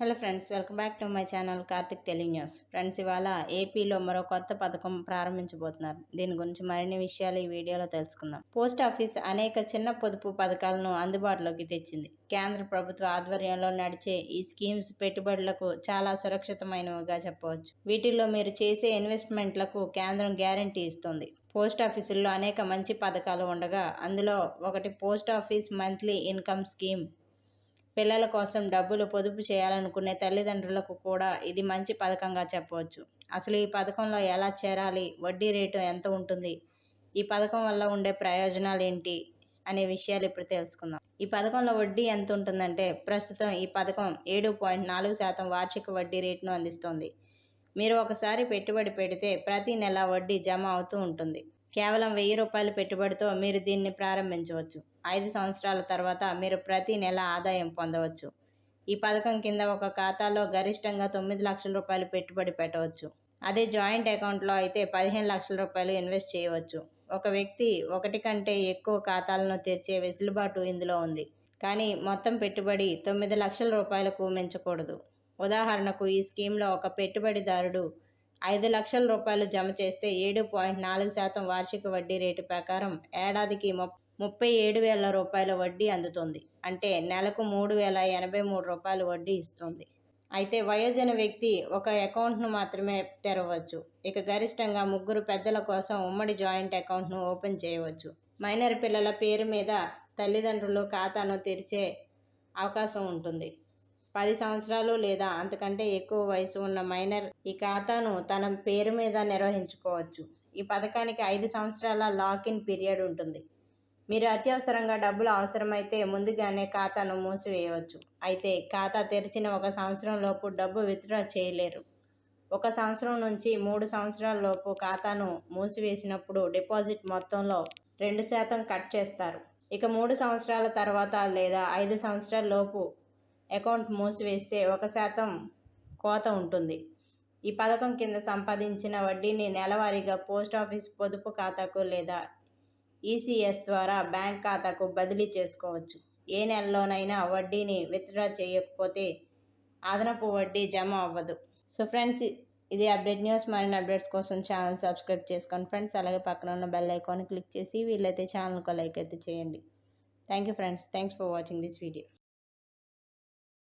Hello friends, welcome back to my channel Karthik Telugu news. Friends, ఇవాళ ఏపీలో మరో కొత్త పథకం ప్రారంభించబోతున్నారు. దీని గురించి మరిన్ని విషయాలు ఈ వీడియోలో తెలుసుకుందాం. పోస్ట్ ఆఫీస్ అనేక చిన్న పొదుపు పథకాలను అందుబాటులోకి తెచ్చింది. కేంద్ర ప్రభుత్వ ఆధ్వర్యంలో నడిచే ఈ స్కీమ్స్ పెట్టుబడులకు చాలా సురక్షితమైనవిగా చెప్పవచ్చు. వీటిల్లో మీరు చేసే ఇన్వెస్ట్మెంట్లకు కేంద్రం గ్యారంటీ ఇస్తుంది. పోస్ట్ ఆఫీసుల్లో అనేక మంచి పథకాలు ఉండగా అందులో ఒకటి post office monthly income scheme. పిల్లల కోసం డబ్బులు పొదుపు చేయాలనుకునే తల్లిదండ్రులకు కూడా ఇది మంచి పథకంగా చెప్పవచ్చు. అసలు ఈ పథకంలో ఎలా చేరాలి, వడ్డీ రేటు ఎంత ఉంటుంది, ఈ పథకం వల్ల ఉండే ప్రయోజనాలు ఏంటి అనే విషయాలు ఇప్పుడు తెలుసుకుందాం. ఈ పథకంలో వడ్డీ ఎంత ఉంటుందంటే, ప్రస్తుతం ఈ పథకం 7.4% వార్షిక వడ్డీ రేటును అందిస్తుంది. మీరు ఒకసారి పెట్టుబడి పెడితే ప్రతి నెల వడ్డీ జమ అవుతూ ఉంటుంది. కేవలం ₹1000 పెట్టుబడితో మీరు దీన్ని ప్రారంభించవచ్చు. 5 సంవత్సరాల తర్వాత మీరు ప్రతి నెల ఆదాయం పొందవచ్చు. ఈ పథకం కింద ఒక ఖాతాలో గరిష్టంగా ₹9 లక్షల పెట్టుబడి పెట్టవచ్చు. అదే జాయింట్ అకౌంట్లో అయితే ₹15 లక్షల ఇన్వెస్ట్ చేయవచ్చు. ఒక వ్యక్తి ఒకటి కంటే ఎక్కువ ఖాతాలను తెరిచే వెసులుబాటు ఇందులో ఉంది. కానీ మొత్తం పెట్టుబడి ₹9 లక్షలకు మించకూడదు. ఉదాహరణకు, ఈ స్కీమ్లో ఒక పెట్టుబడిదారుడు ₹5 లక్షల జమ చేస్తే 7.4% వార్షిక వడ్డీ రేటు ప్రకారం ఏడాదికి ₹37,000 వడ్డీ అందుతుంది. అంటే నెలకు ₹3,083 వడ్డీ ఇస్తుంది. అయితే వయోజన వ్యక్తి ఒక అకౌంట్ను మాత్రమే తెరవచ్చు. ఇక గరిష్టంగా 3 పెద్దల కోసం ఉమ్మడి జాయింట్ అకౌంట్ను ఓపెన్ చేయవచ్చు. మైనర్ పిల్లల పేరు మీద తల్లిదండ్రులు ఖాతాను తెరిచే అవకాశం ఉంటుంది. 10 సంవత్సరాలు లేదా అంతకంటే ఎక్కువ వయసు ఉన్న మైనర్ ఈ ఖాతాను తన పేరు మీద నిర్వహించుకోవచ్చు. ఈ పథకానికి 5 సంవత్సరాల లాక్-ఇన్ పీరియడ్ ఉంటుంది. మీరు అత్యవసరంగా డబ్బులు అవసరమైతే ముందుగానే ఖాతాను మూసివేయవచ్చు. అయితే ఖాతా తెరిచిన 1 సంవత్సరం లోపు డబ్బు విత్డ్రా చేయలేరు. 1 సంవత్సరం నుంచి 3 సంవత్సరాల లోపు ఖాతాను మూసివేసినప్పుడు డిపాజిట్ మొత్తంలో 2% కట్ చేస్తారు. ఇక 3 సంవత్సరాల తర్వాత లేదా 5 సంవత్సరాల లోపు అకౌంట్ మూసివేస్తే 1% కోత ఉంటుంది. ఈ పథకం కింద సంపాదించిన వడ్డీని నెలవారీగా పోస్ట్ ఆఫీస్ పొదుపు ఖాతాకు లేదా ఈసీఎస్ ద్వారా బ్యాంక్ ఖాతాకు బదిలీ చేసుకోవచ్చు. ఏ నెలలోనైనా వడ్డీని విత్డ్రా చేయకపోతే అదనపు వడ్డీ జమ అవ్వదు. సో ఫ్రెండ్స్, ఇది అప్డేట్ న్యూస్. మరిన్ని అప్డేట్స్ కోసం ఛానల్ సబ్స్క్రైబ్ చేసుకోండి ఫ్రెండ్స్. అలాగే పక్కన ఉన్న బెల్ ఐకాన్ క్లిక్ చేసి వీలైతే ఛానల్కి లైక్ అయితే చేయండి. Thank you friends. Thanks for watching this video.